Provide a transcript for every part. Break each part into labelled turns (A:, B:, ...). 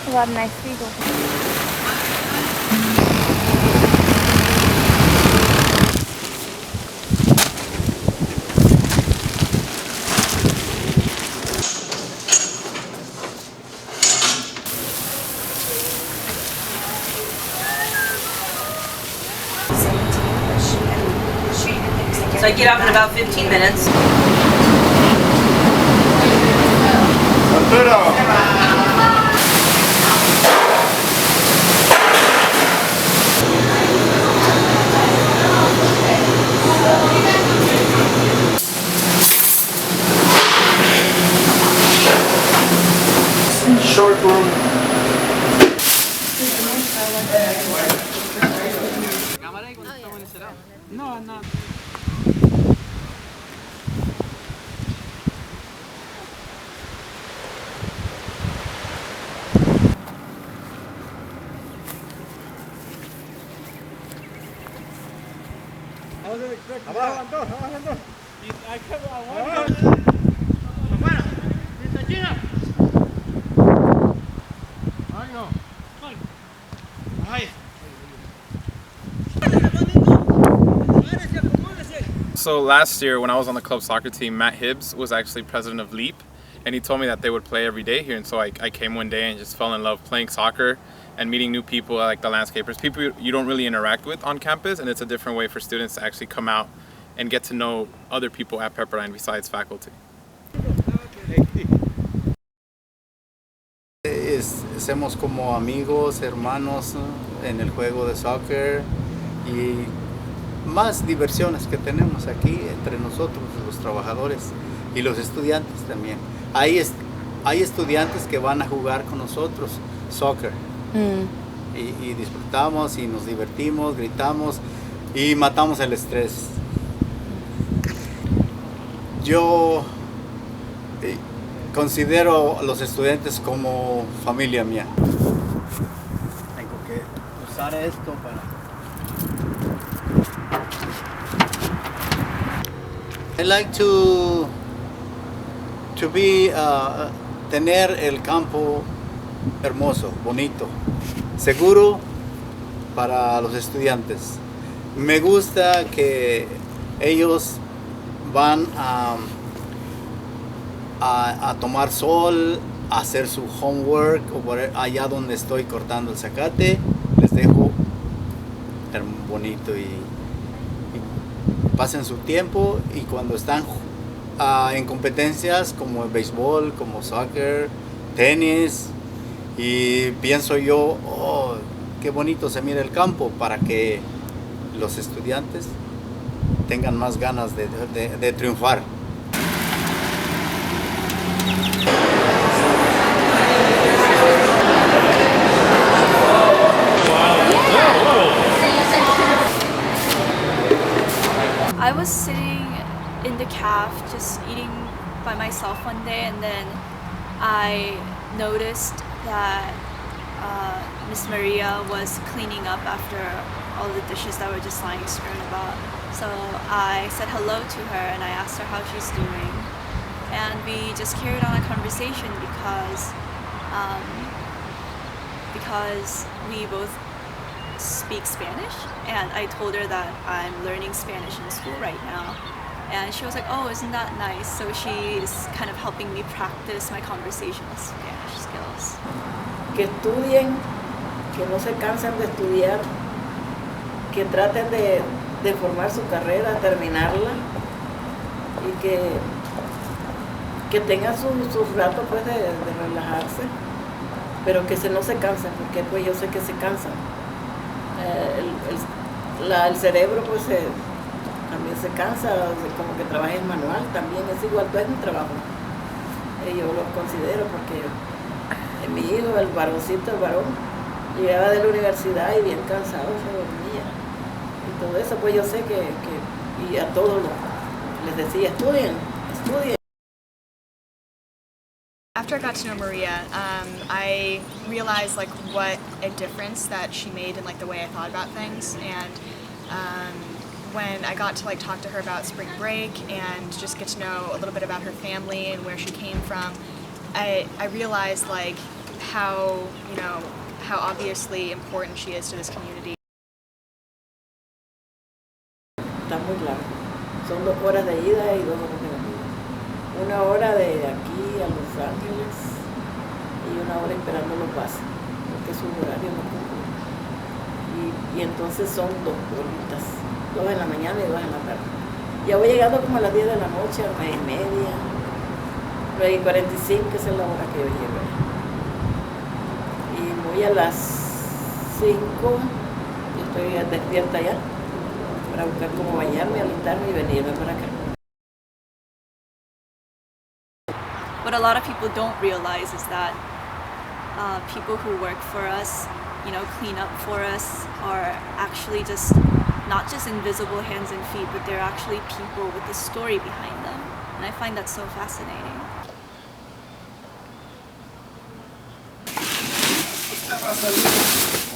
A: A lot of nice people.
B: So I get off in about 15 minutes.
C: Short room.
D: No, no.
E: So last year when I was on the club soccer team, Matt Hibbs was actually president of LEAP, and he told me that they would play every day here, and so I came one day and just fell in love playing soccer and meeting new people like the landscapers, people you don't really interact with on campus, and it's a different way for students to actually come out and get to know other people at Pepperdine besides faculty.
C: Somos como amigos, hermanos en el juego de soccer y más diversiones que tenemos aquí entre nosotros, los trabajadores y los estudiantes también. Hay estudiantes que van a jugar con nosotros soccer y disfrutamos y nos divertimos, gritamos y matamos el estrés. Yo considero a los estudiantes como familia mía. Tengo que usar esto para... I like to be, tener el campo hermoso, bonito, seguro para los estudiantes. Me gusta que ellos van a tomar sol, a hacer su homework o por allá donde estoy cortando el zacate, les dejo bonito y pasen su tiempo, y cuando están en competencias como el béisbol, como soccer, tenis, y pienso yo, oh, qué bonito se mira el campo, para que los estudiantes tengan más ganas de triunfar.
A: I was sitting in the caf just eating by myself one day, and then I noticed that Miss Maria was cleaning up after all the dishes that were just lying strewn about. So I said hello to her and I asked her how she's doing, and we just carried on a conversation because we both speak Spanish, and I told her that I'm learning Spanish in school right now, and she was like, oh, isn't that nice? So she's kind of helping me practice my conversational Spanish skills.
F: Que estudien, que no se cansen de estudiar, que traten de formar su carrera, terminarla, y que tengan sus ratos pues de relajarse, pero que no se cansen, porque pues yo sé que se cansan. El cerebro pues también se cansa, como que trabaja en manual, también es igual, pues es un trabajo. Yo lo considero porque mi hijo, el varón, llegaba de la universidad y bien cansado se dormía. Y todo eso pues yo sé que y a todos les decía, estudien.
G: After I got to know Maria, I realized like what a difference that she made in like the way I thought about things, and when I got to like talk to her about spring break and just get to know a little bit about her family and where she came from, I realized like how, you know, how obviously important she is to this community.
F: Está muy largo. Son 2 horas de ida y 2 horas de venida. 1 hora de aquí a Los Ángeles y 1 hora esperando los buses, porque su horario no cumple. Y entonces son 2 horitas, 2 en la mañana y 2 en la tarde. Ya voy llegando como a las 10 de la noche, a las 9:30, 9:45, que es la hora que yo llego. Y voy a las 5, yo estoy despierta ya, para buscar cómo bañarme, alistarme y venirme para acá.
A: What a lot of people don't realize is that people who work for us, you know, clean up for us, are actually just not just invisible hands and feet, but they're actually people with a story behind them. And I find that so fascinating.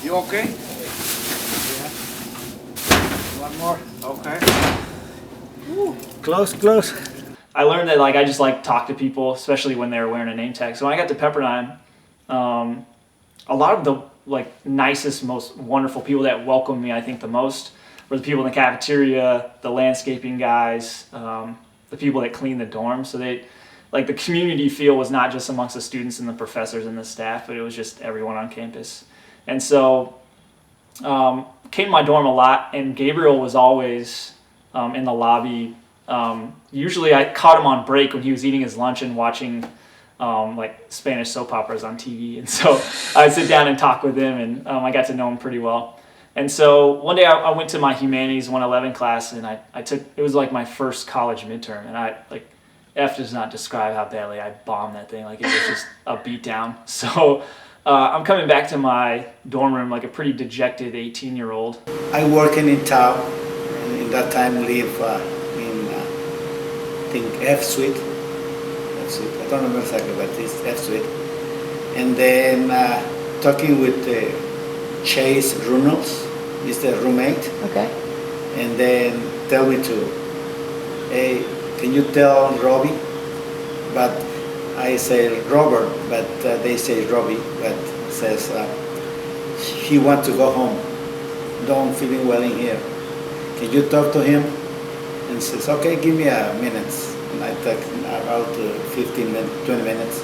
D: You okay? Yeah. One more. Okay. Woo. Close, close.
H: I learned that I just talk to people, especially when they're wearing a name tag. So when I got to Pepperdine, a lot of the nicest, most wonderful people that welcomed me, I think the most, were the people in the cafeteria, the landscaping guys, the people that cleaned the dorms. So they, the community feel was not just amongst the students and the professors and the staff, but it was just everyone on campus. And so came to my dorm a lot, and Gabriel was always in the lobby. Usually I caught him on break when he was eating his lunch and watching Spanish soap operas on TV. And so I'd sit down and talk with him, and I got to know him pretty well. And so one day I went to my Humanities 111 class, and I took, it was my first college midterm, and F does not describe how badly I bombed that thing. It was just a beatdown. So I'm coming back to my dorm room like a pretty dejected 18-year-old.
D: I working in town, and in that time live in I think F Suite. I don't remember exactly, but it's F Suite. And then talking with Chase Reynolds, is the roommate.
F: Okay.
D: And then tell me to, hey, can you tell Robbie? But I say Robert, but they say Robbie, but says he wants to go home. Don't feeling well in here. Can you talk to him? And says, okay, give me a minute. And I talk about 15 minutes, 20 minutes.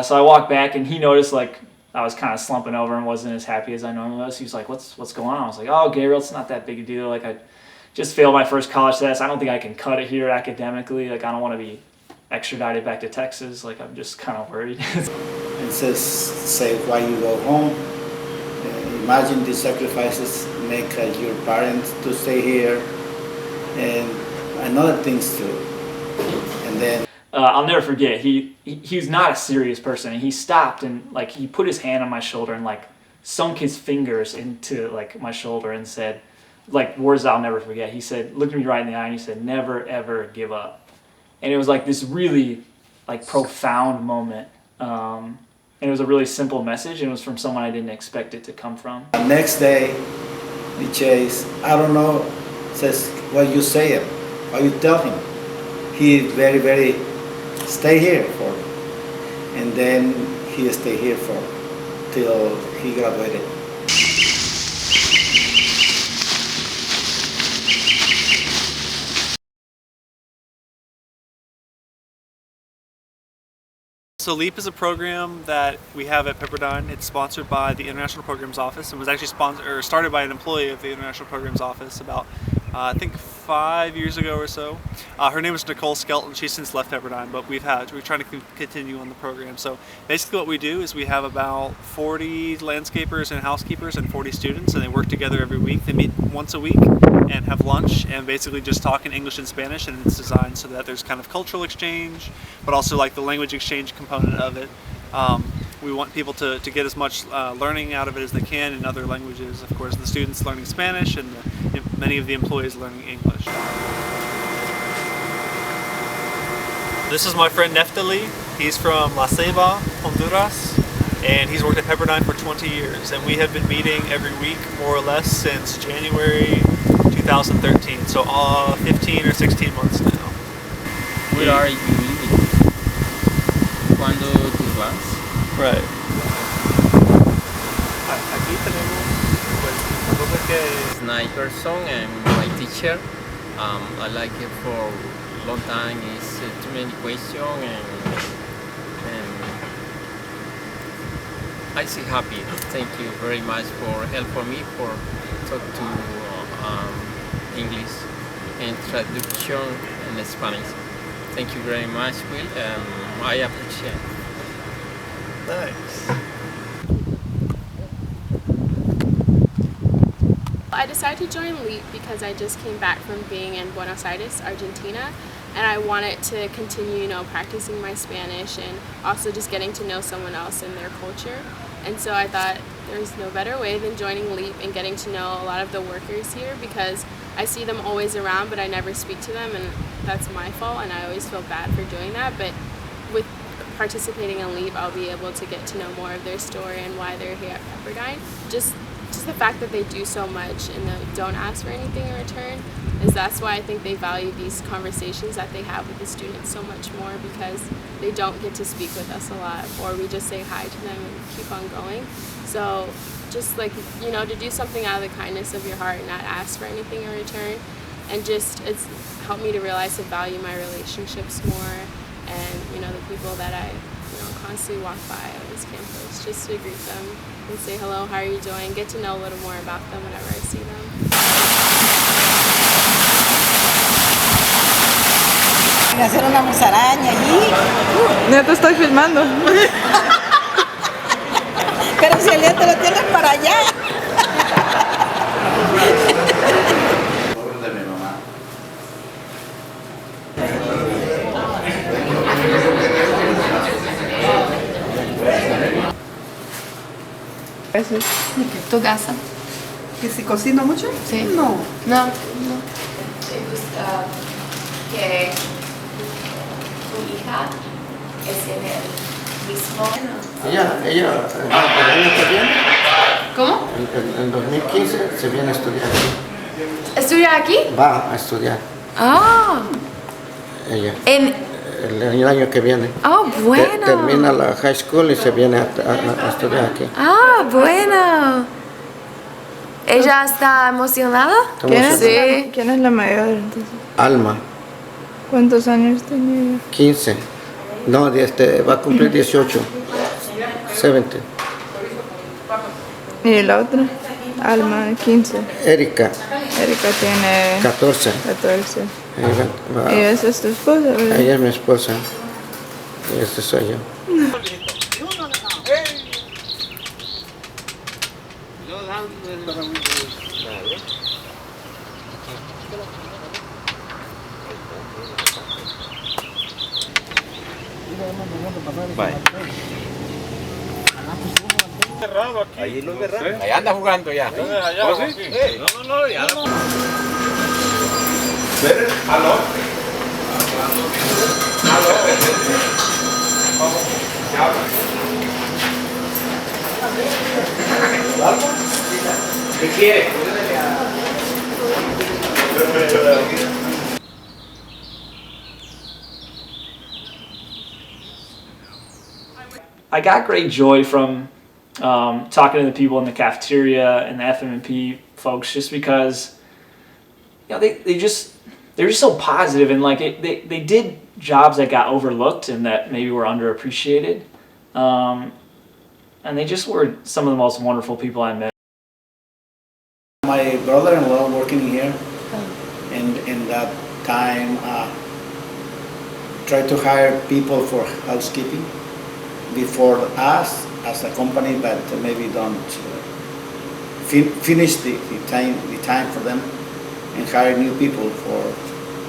H: So I walked back, and he noticed I was kind of slumping over and wasn't as happy as I normally was. He was like, what's going on? I was like, oh, Gabriel, it's not that big a deal. I just failed my first college test. I don't think I can cut it here academically. I don't want to be extradited back to Texas. I'm just kind of worried.
D: And say why you go home. Imagine the sacrifices make your parents to stay here, and another things too. And then
H: I'll never forget. He's not a serious person, and he stopped and he put his hand on my shoulder and sunk his fingers into my shoulder and said, words I'll never forget. He said, looked me right in the eye, and he said, "Never ever give up." And it was this really profound moment. And it was a really simple message, and it was from someone I didn't expect it to come from.
D: Next day, the Chase, I don't know, says, well, you say it, or you tell him. He very, very stay here for, and then he stay here for till he graduated.
I: So LEAP is a program that we have at Pepperdine. It's sponsored by the International Programs Office and was actually started by an employee of the International Programs Office about I think 5 years ago or so. Her name is Nicole Skelton. She's since left Pepperdine, but we're trying to continue on the program. So basically what we do is we have about 40 landscapers and housekeepers and 40 students, and they work together every week. They meet once a week and have lunch and basically just talk in English and Spanish, and it's designed so that there's kind of cultural exchange, but also the language exchange component of it. We want people to get as much learning out of it as they can in other languages. Of course, the students learning Spanish and many of the employees learning English. This is my friend Neftali. He's from La Ceiba, Honduras, and he's worked at Pepperdine for 20 years. And we have been meeting every week, more or less, since January 2013. So 15 or 16 months now.
J: Where are you living? Cuando tú vas?
I: Right.
J: nice person and my teacher. I like it for a long time. It's too many questions and I see happy. Thank you very much for helping me for talk to English and traduction in Spanish. Thank you very much, Will. I appreciate it.
C: Nice.
K: I decided to join LEAP because I just came back from being in Buenos Aires, Argentina, and I wanted to continue, practicing my Spanish and also just getting to know someone else and their culture. And so I thought there's no better way than joining LEAP and getting to know a lot of the workers here, because I see them always around but I never speak to them, and that's my fault and I always feel bad for doing that. But with participating in LEAP, I'll be able to get to know more of their story and why they're here at Pepperdine. Just the fact that they do so much and don't ask for anything in return, that's why I think they value these conversations that they have with the students so much more, because they don't get to speak with us a lot, or we just say hi to them and keep on going. So just to do something out of the kindness of your heart and not ask for anything in return, and it's helped me to realize to value my relationships more, and the people that I constantly walk by on this campus, just to greet them and say hello, how are you doing, get to know a little more about them whenever I see them.
F: Hacer una musaraña allí.
L: Ya te estoy filmando.
F: Pero si el día te lo tienes para allá.
C: De mi mamá.
L: ¿Tu casa?
M: ¿Que si cocino mucho?
L: Sí.
M: No.
L: No. ¿Te gusta que tu hija es en el mismo?
D: Ella el año que viene,
L: ¿Cómo?
D: en 2015, se viene a estudiar aquí.
L: ¿Estudia aquí?
D: Va a estudiar
L: Ah.
D: ella.
L: En...
D: El año que viene.
L: Oh, bueno.
D: Termina la high school y se viene a estudiar aquí.
L: Ah, bueno. ¿Ella está emocionada?
D: Sí.
L: ¿Quién es la mayor entonces?
D: Alma,
L: ¿Cuántos años tiene ella?
D: 15. No, va a cumplir 18. 17.
L: ¿Y la otra? Alma, 15.
D: Erika,
L: Erika tiene
D: 14.
L: 14.
D: Ella,
L: ¿Y esa es tu esposa, verdad?
D: ella es mi esposa. Y este soy yo.
J: Bye. Ahí lo cerrado. Ahí anda jugando ya. ¿Oh, sí? No, ya. ¿Aló? ¿Qué quiere?
H: I got great joy from talking to the people in the cafeteria and the FMP folks, just because they're just so positive, and they did jobs that got overlooked and that maybe were underappreciated, and they just were some of the most wonderful people I met.
D: My brother-in-law working here, and in that time tried to hire people for housekeeping before us as a company, but maybe don't finish the time for them and hire new people for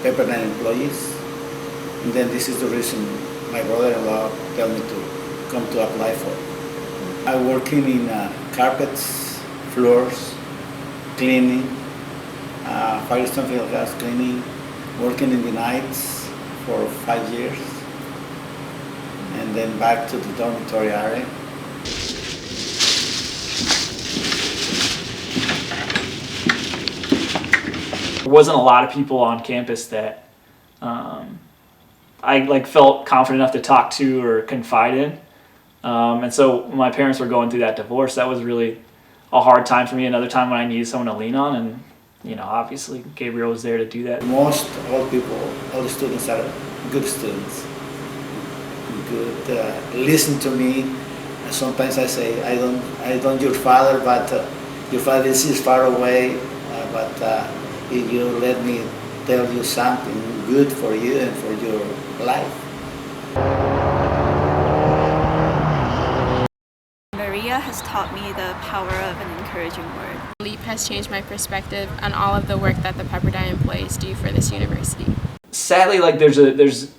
D: Pepperdine employees. And then this is the reason my brother-in-law told me to come to apply for. I'm working in carpets, floors, cleaning, Firestone field gas cleaning, working in the nights for 5 years, and then back to the dormitory area.
H: There wasn't a lot of people on campus that I felt confident enough to talk to or confide in. And so when my parents were going through that divorce, that was really a hard time for me. Another time when I needed someone to lean on, and obviously Gabriel was there to do that.
D: Most all the students are good students. Good, listen to me. Sometimes I say, I don't your father, but your father is far away. But if you let me tell you something good for you and for your life.
A: Maria has taught me the power of an encouraging word.
K: LEAP has changed my perspective on all of the work that the Pepperdine employees do for this university.
H: Sadly, like there's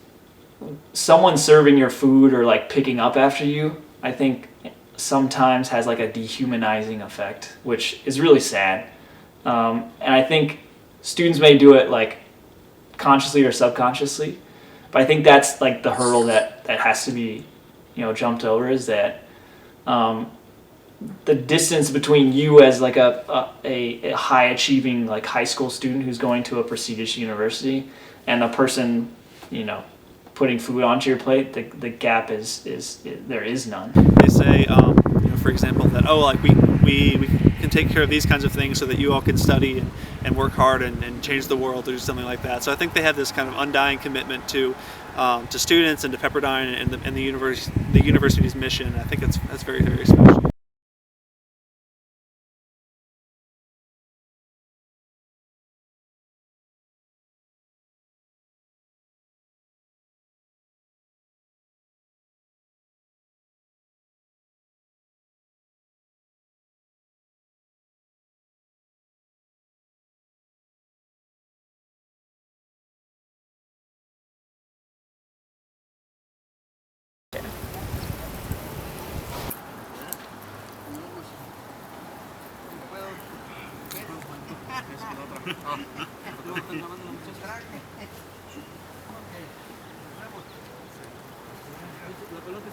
H: someone serving your food or like picking up after you, I think sometimes has like a dehumanizing effect, which is really sad. And I think students may do it like consciously or subconsciously, but I think that's like the hurdle that has to be, jumped over, is that the distance between you as like a high achieving like high school student who's going to a prestigious university and a person, putting food onto your plate, the gap is there is none.
I: They say, for example, that we can take care of these kinds of things so that you all can study and work hard and change the world, or do something like that. So I think they have this kind of undying commitment to students and to Pepperdine and the university's mission. I think that's very, very special.
N: La pelota